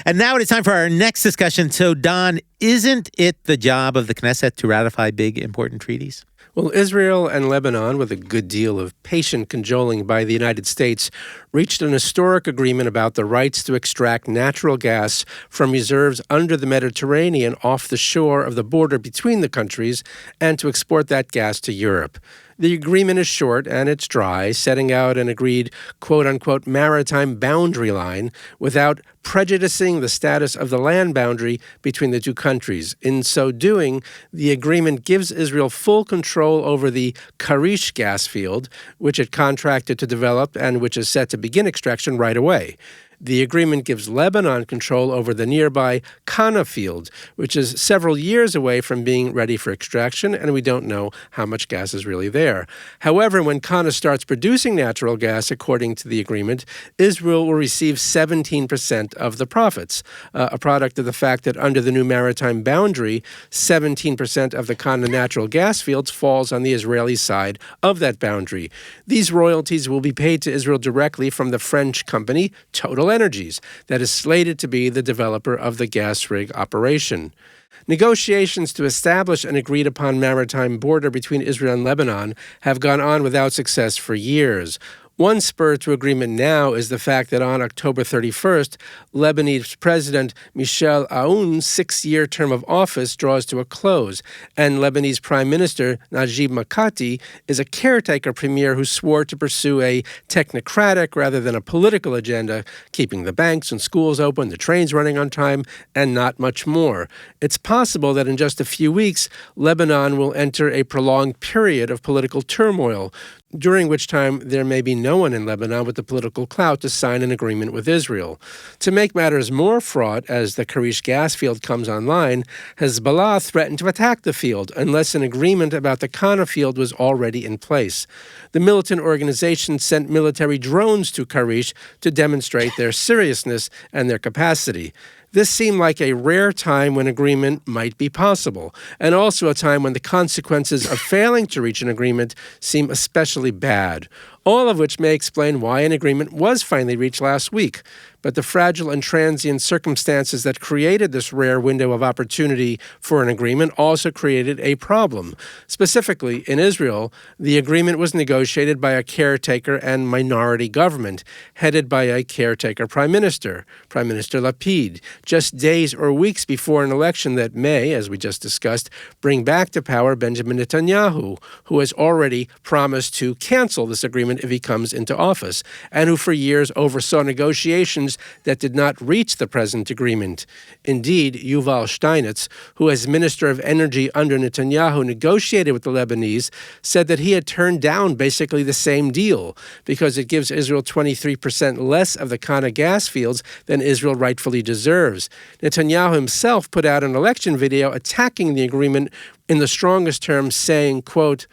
And now it is time for our next discussion. So, Don, isn't it the job of the Knesset to ratify big, important treaties? Well, Israel and Lebanon, with a good deal of patient cajoling by the United States, reached an historic agreement about the rights to extract natural gas from reserves under the Mediterranean off the shore of the border between the countries and to export that gas to Europe. The agreement is short and it's dry, setting out an agreed quote-unquote maritime boundary line without prejudicing the status of the land boundary between the two countries. In so doing, the agreement gives Israel full control over the Karish gas field, which it contracted to develop and which is set to begin extraction right away. The agreement gives Lebanon control over the nearby Kana field, which is several years away from being ready for extraction, and we don't know how much gas is really there. However, when Kana starts producing natural gas, according to the agreement, Israel will receive 17% of the profits, a product of the fact that under the new maritime boundary, 17% of the Kana natural gas fields falls on the Israeli side of that boundary. These royalties will be paid to Israel directly from the French company Total Energies, that is slated to be the developer of the gas rig operation. Negotiations to establish an agreed-upon maritime border between Israel and Lebanon have gone on without success for years. One spur to agreement now is the fact that on October 31st, Lebanese President Michel Aoun's 6-year term of office draws to a close, and Lebanese Prime Minister Najib Mikati is a caretaker premier who swore to pursue a technocratic rather than a political agenda, keeping the banks and schools open, the trains running on time, and not much more. It's possible that in just a few weeks, Lebanon will enter a prolonged period of political turmoil, during which time there may be no one in Lebanon with the political clout to sign an agreement with Israel. To make matters more fraught, as the Karish gas field comes online, Hezbollah threatened to attack the field unless an agreement about the Kana field was already in place. The militant organization sent military drones to Karish to demonstrate their seriousness and their capacity. This seemed like a rare time when agreement might be possible, and also a time when the consequences of failing to reach an agreement seem especially bad, all of which may explain why an agreement was finally reached last week. But the fragile and transient circumstances that created this rare window of opportunity for an agreement also created a problem. Specifically, in Israel, the agreement was negotiated by a caretaker and minority government, headed by a caretaker Prime Minister Lapid, just days or weeks before an election that may, as we just discussed, bring back to power Benjamin Netanyahu, who has already promised to cancel this agreement if he comes into office, and who for years oversaw negotiations that did not reach the present agreement. Indeed, Yuval Steinitz, who as Minister of Energy under Netanyahu negotiated with the Lebanese, said that he had turned down basically the same deal because it gives Israel 23% less of the Kana gas fields than Israel rightfully deserves. Netanyahu himself put out an election video attacking the agreement in the strongest terms, saying, quote,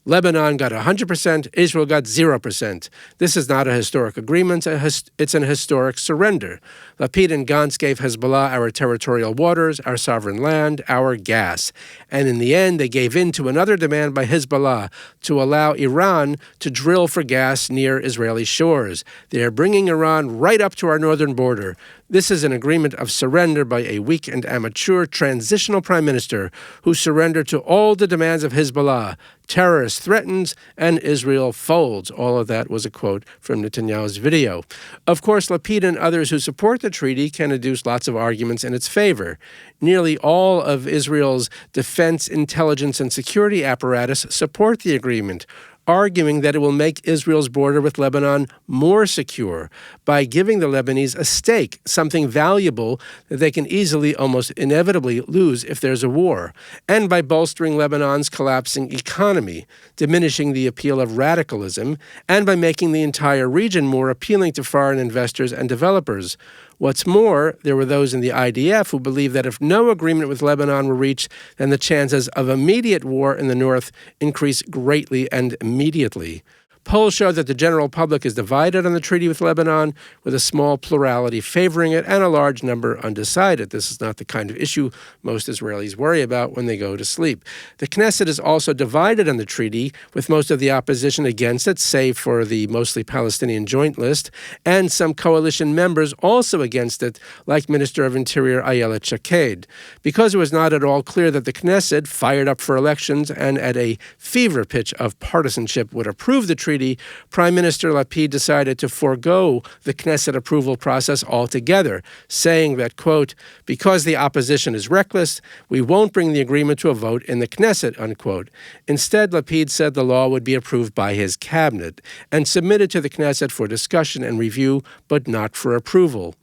Lebanon got 100%, Israel got 0%. This is not a historic agreement, it's an historic surrender. Lapid and Gantz gave Hezbollah our territorial waters, our sovereign land, our gas. And in the end, they gave in to another demand by Hezbollah to allow Iran to drill for gas near Israeli shores. They are bringing Iran right up to our northern border. This is an agreement of surrender by a weak and amateur transitional prime minister who surrendered to all the demands of Hezbollah. Terrorist threatens and Israel folds. All of that was a quote from Netanyahu's video. Of course, Lapid and others who support the treaty can adduce lots of arguments in its favor. Nearly all of Israel's defense, intelligence, and security apparatus support the agreement, arguing that it will make Israel's border with Lebanon more secure by giving the Lebanese a stake, something valuable that they can easily, almost inevitably, lose if there's a war, and by bolstering Lebanon's collapsing economy, diminishing the appeal of radicalism, and by making the entire region more appealing to foreign investors and developers. What's more, there were those in the IDF who believed that if no agreement with Lebanon were reached, then the chances of immediate war in the north increase greatly and immediately. Polls show that the general public is divided on the treaty with Lebanon, with a small plurality favoring it and a large number undecided. This is not the kind of issue most Israelis worry about when they go to sleep. The Knesset is also divided on the treaty, with most of the opposition against it, save for the mostly Palestinian Joint List, and some coalition members also against it, like Minister of Interior Ayelet Shaked. Because it was not at all clear that the Knesset, fired up for elections and at a fever pitch of partisanship, would approve the treaty, Prime Minister Lapid decided to forego the Knesset approval process altogether, saying that, quote, because the opposition is reckless, we won't bring the agreement to a vote in the Knesset, unquote. Instead, Lapid said the law would be approved by his cabinet and submitted to the Knesset for discussion and review, but not for approval.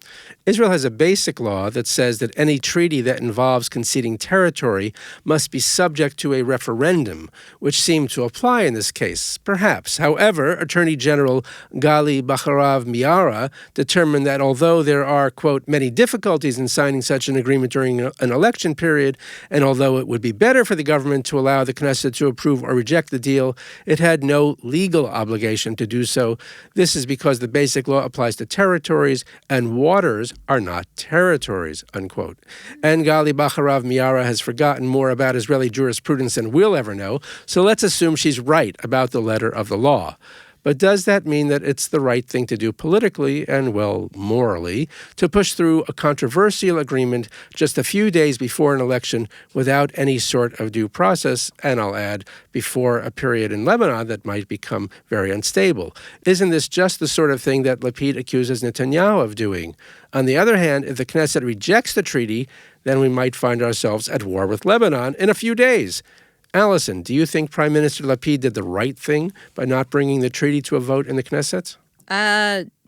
Israel has a basic law that says that any treaty that involves conceding territory must be subject to a referendum, which seemed to apply in this case, perhaps. However, Attorney General Gali Baharav Miara determined that although there are, quote, many difficulties in signing such an agreement during an election period, and although it would be better for the government to allow the Knesset to approve or reject the deal, it had no legal obligation to do so. This is because the basic law applies to territories, and waters are not territories, unquote. And Gali Baharav Miara has forgotten more about Israeli jurisprudence than we'll ever know, so let's assume she's right about the letter of the law. But does that mean that it's the right thing to do politically and, well, morally, to push through a controversial agreement just a few days before an election without any sort of due process, and I'll add, before a period in Lebanon that might become very unstable? Isn't this just the sort of thing that Lapid accuses Netanyahu of doing? On the other hand, if the Knesset rejects the treaty, then we might find ourselves at war with Lebanon in a few days. Allison, do you think Prime Minister Lapid did the right thing by not bringing the treaty to a vote in the Knesset?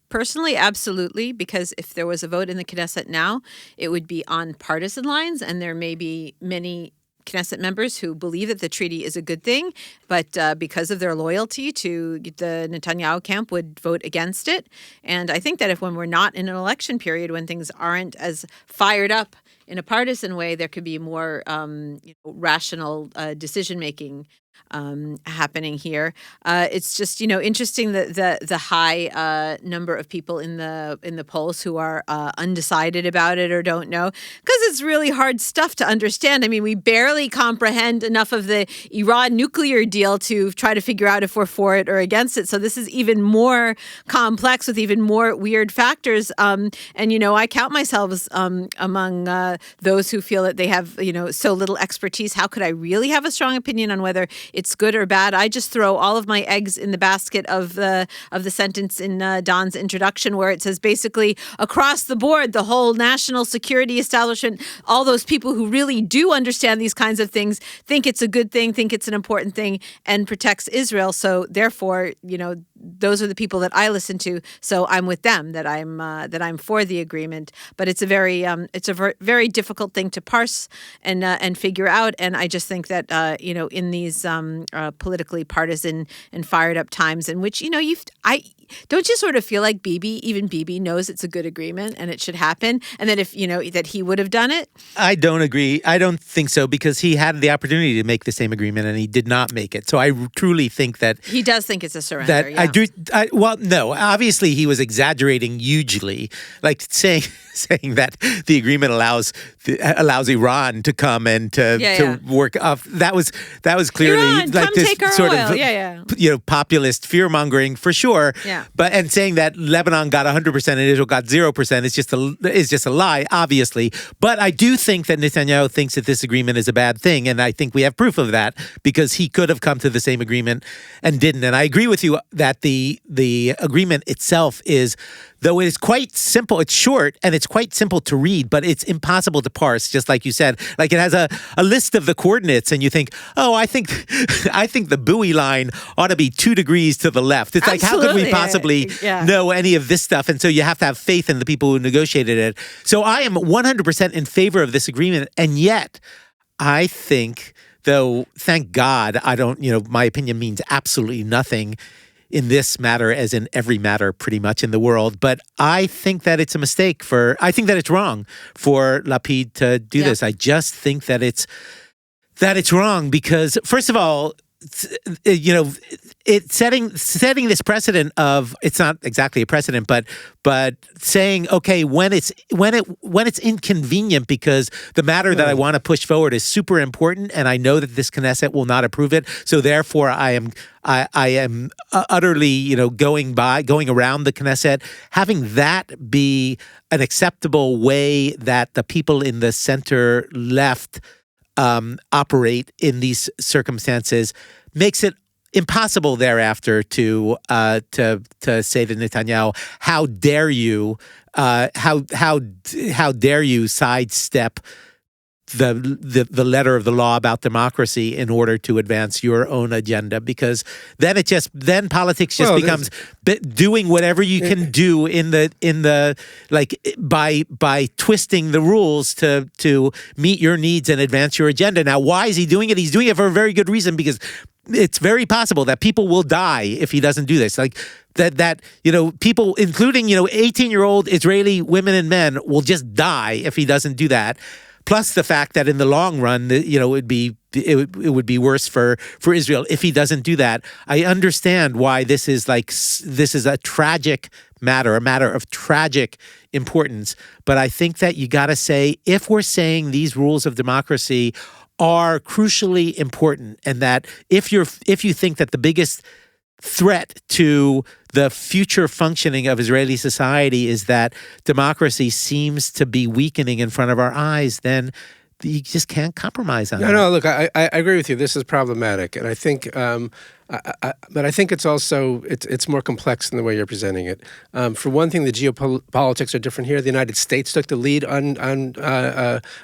Personally, absolutely, because if there was a vote in the Knesset now, it would be on partisan lines, and there may be many Knesset members who believe that the treaty is a good thing, but because of their loyalty to the Netanyahu camp would vote against it. And I think that when we're not in an election period, when things aren't as fired up in a partisan way, there could be more rational decision-making happening here. It's just, interesting that the high number of people in the polls who are undecided about it or don't know, because it's really hard stuff to understand. I mean, we barely comprehend enough of the Iran nuclear deal to try to figure out if we're for it or against it. So this is even more complex with even more weird factors. And, I count myself among those who feel that they have, so little expertise. How could I really have a strong opinion on whether it's good or bad? I just throw all of my eggs in the basket of the sentence in Don's introduction, where it says basically across the board, the whole national security establishment, all those people who really do understand these kinds of things think it's a good thing, think it's an important thing, and protects Israel. So therefore, those are the people that I listen to. So I'm with them, that I'm for the agreement. But it's a very difficult thing to parse and figure out. And I just think that in these politically partisan and fired up times in which don't you sort of feel like even Bibi knows it's a good agreement and it should happen, and that if that he would have done it? I don't agree. I don't think so, because he had the opportunity to make the same agreement and he did not make it. So I truly think that he does think it's a surrender. Well, no, obviously he was exaggerating hugely, like saying that the agreement allows Iran to come and to work off. That was clearly Iran, like this take our sort oil. of populist fear mongering for sure. Yeah. But and saying that Lebanon got 100% and Israel got 0% is just a lie, obviously. But I do think that Netanyahu thinks that this agreement is a bad thing, and I think we have proof of that, because he could have come to the same agreement and didn't. And I agree with you that the agreement itself is, though it is quite simple, it's short and it's quite simple to read, but it's impossible to parse, just like you said. Like, it has a list of the coordinates and you think, oh, I think the buoy line ought to be 2 degrees to the left. It's like, how could we possibly know any of this stuff? And so you have to have faith in the people who negotiated it. So I am 100% in favor of this agreement. And yet I think, though, thank God, I don't, my opinion means absolutely nothing in this matter, as in every matter pretty much in the world. But I think that it's a mistake I think that it's wrong for Lapid to do this. I just think that it's wrong because, first of all, it setting this precedent of, it's not exactly a precedent, but saying, okay, when it's inconvenient because the matter that I want to push forward is super important, and I know that this Knesset will not approve it, so therefore I am utterly, going around the Knesset, having that be an acceptable way that the people in the center left operate in these circumstances makes it impossible thereafter to say to Netanyahu, how dare you sidestep the letter of the law about democracy in order to advance your own agenda, because then politics becomes doing whatever you can do in the by twisting the rules to meet your needs and advance your agenda. Now, why is he doing it? He's doing it for a very good reason, because it's very possible that people will die if he doesn't do this. People, including 18-year-old Israeli women and men, will just die if he doesn't do that. Plus the fact that in the long run, it would be worse for Israel if he doesn't do that. I understand why this is a tragic matter, a matter of tragic importance. But I think that you got to say, if we're saying these rules of democracy are crucially important, and that if you think that the biggest threat to the future functioning of Israeli society is that democracy seems to be weakening in front of our eyes, then you just can't compromise on that. No, look, I agree with you. This is problematic, and I think, but I think it's also it's more complex than the way you're presenting it. For one thing, the geopolitics are different here. The United States took the lead on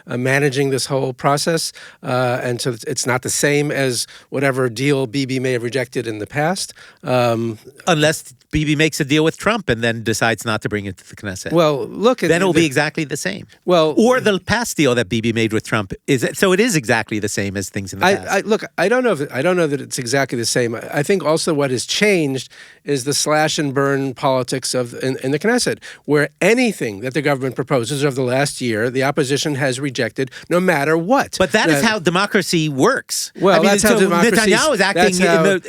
managing this whole process, and so it's not the same as whatever deal Bibi may have rejected in the past. Unless Bibi makes a deal with Trump and then decides not to bring it to the Knesset. Well, look, then it will be exactly the same. Well, or the past deal that Bibi made with Trump it is exactly the same as things in the past. I don't know that it's exactly the same. I think also what has changed is the slash and burn politics in the Knesset, where anything that the government proposes over the last year, the opposition has rejected, no matter what. But that is how democracy works. Well, that's how democracy. Netanyahu is acting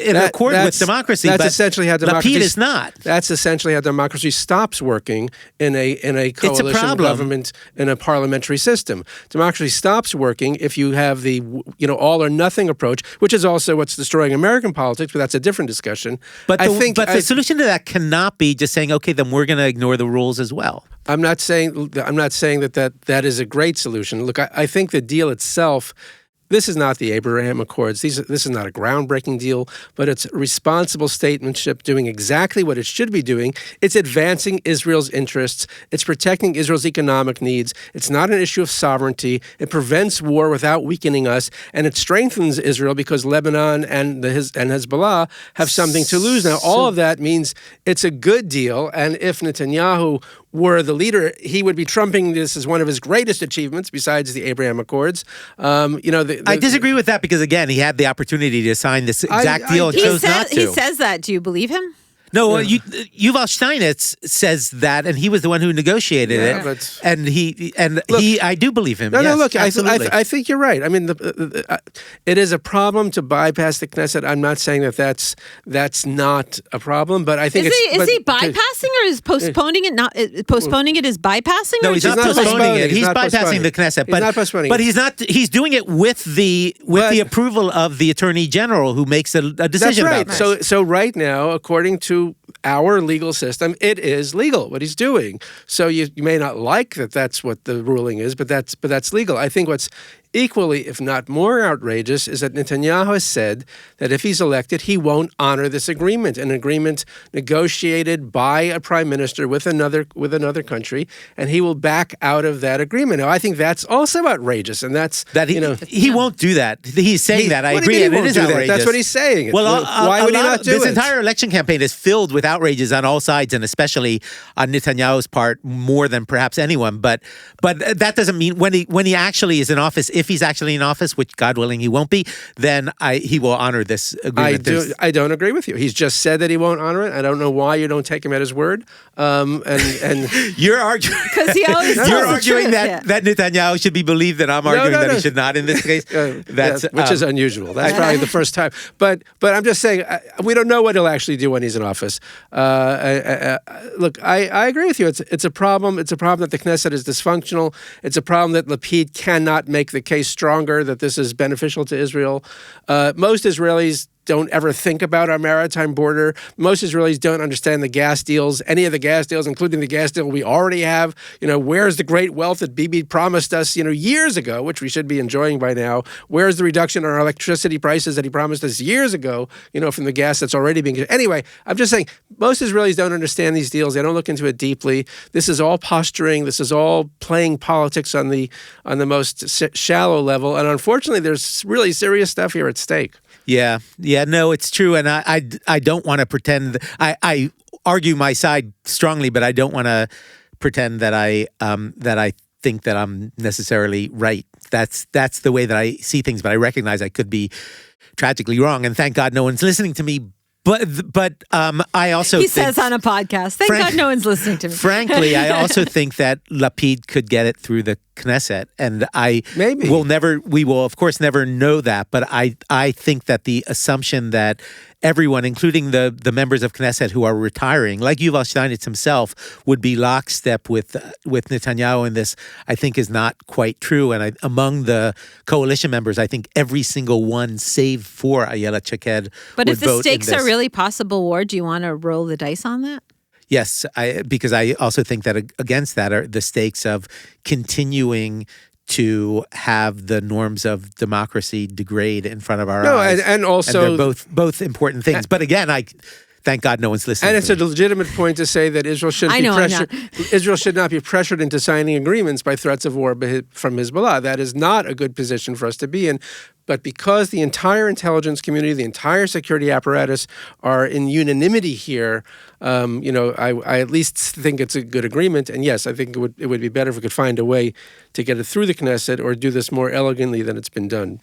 in accord with democracy. That's essentially how democracy. Lapid is not. That's essentially how democracy stops working in a coalition government, in a parliamentary system. Democracy stops working if you have the all or nothing approach, which is also what's destroying American politics. But that's a different discussion. But the solution to that cannot be just saying, okay, then we're going to ignore the rules as well. I'm not saying that is a great solution. Look, I think the deal itself. This is not the Abraham Accords. This is not a groundbreaking deal, but it's responsible statesmanship doing exactly what it should be doing. It's advancing Israel's interests. It's protecting Israel's economic needs. It's not an issue of sovereignty. It prevents war without weakening us, and it strengthens Israel because Lebanon and Hezbollah have something to lose. Now, all of that means it's a good deal, and if Netanyahu were the leader, he would be trumping this as one of his greatest achievements besides the Abraham Accords. I disagree with that because, again, he had the opportunity to sign this exact deal and chose not to. He says that. Do you believe him? No, Yuval Steinitz says that, and he was the one who negotiated it. I do believe him. Look, I think you're right. I mean, it is a problem to bypass the Knesset. I'm not saying that's not a problem, but I think is he bypassing or is postponing it? Not postponing it is bypassing. No, he's not postponing it. He's bypassing the Knesset, but not postponing. But he's not. He's doing it with the approval of the Attorney General, who makes a decision about this. So right now, according to our legal system, it is legal what he's doing. So you may not like that that's what the ruling is, but that's legal. I think what's equally, if not more outrageous, is that Netanyahu has said that if he's elected, he won't honor this agreement, an agreement negotiated by a prime minister with another country, and he will back out of that agreement. Now, I think that's also outrageous, and he won't do that. He's saying that. I agree, and it is outrageous. That's what he's saying. Well, why would he not do it? This entire election campaign is filled with outrages on all sides, and especially on Netanyahu's part more than perhaps anyone. But that doesn't mean when he actually is in office, if he's actually in office, which God willing he won't be, then he will honor this agreement. I don't agree with you. He's just said that he won't honor it. I don't know why you don't take him at his word. And you're arguing because he always tells you're the arguing truth, that Netanyahu should be believed, and I'm arguing that he should not in this case. Which is unusual. That's probably the first time. But I'm just saying we don't know what he'll actually do when he's in office. Look, I agree with you. It's a problem. It's a problem that the Knesset is dysfunctional. It's a problem that Lapid cannot make the case stronger that this is beneficial to Israel. Most Israelis don't ever think about our maritime border. Most Israelis don't understand the gas deals, any of the gas deals, including the gas deal we already have. Where's the great wealth that Bibi promised us, years ago, which we should be enjoying by now? Where's the reduction in our electricity prices that he promised us years ago, from the gas that's already being... Anyway, I'm just saying, most Israelis don't understand these deals. They don't look into it deeply. This is all posturing. This is all playing politics on the most shallow level. And unfortunately, there's really serious stuff here at stake. Yeah, no, it's true, and I don't want to pretend. I argue my side strongly, but I don't want to pretend that I think that I'm necessarily right. That's the way that I see things, but I recognize I could be tragically wrong, and thank God no one's listening to me. But I also he says on a podcast, thank God no one's listening to me. Frankly, I also think that Lapid could get it through the Knesset, and we will of course never know that. But I think that the assumption that everyone, including the members of Knesset who are retiring, like Yuval Steinitz himself, would be lockstep with Netanyahu in this, I think is not quite true. And among the coalition members, I think every single one, save for Ayelet Shaked, but would if the vote stakes in this. are really possible war, do you want to roll the dice on that? Yes, because I also think that against that are the stakes of continuing to have the norms of democracy degrade in front of our eyes. And also... And they're both important things. But again, thank God no one's listening. And it's a legitimate point to say that Israel shouldn't be pressured. Israel should not be pressured into signing agreements by threats of war from Hezbollah. That is not a good position for us to be in. But because the entire intelligence community, the entire security apparatus are in unanimity here, I at least think it's a good agreement. And yes, I think it would be better if we could find a way to get it through the Knesset or do this more elegantly than it's been done.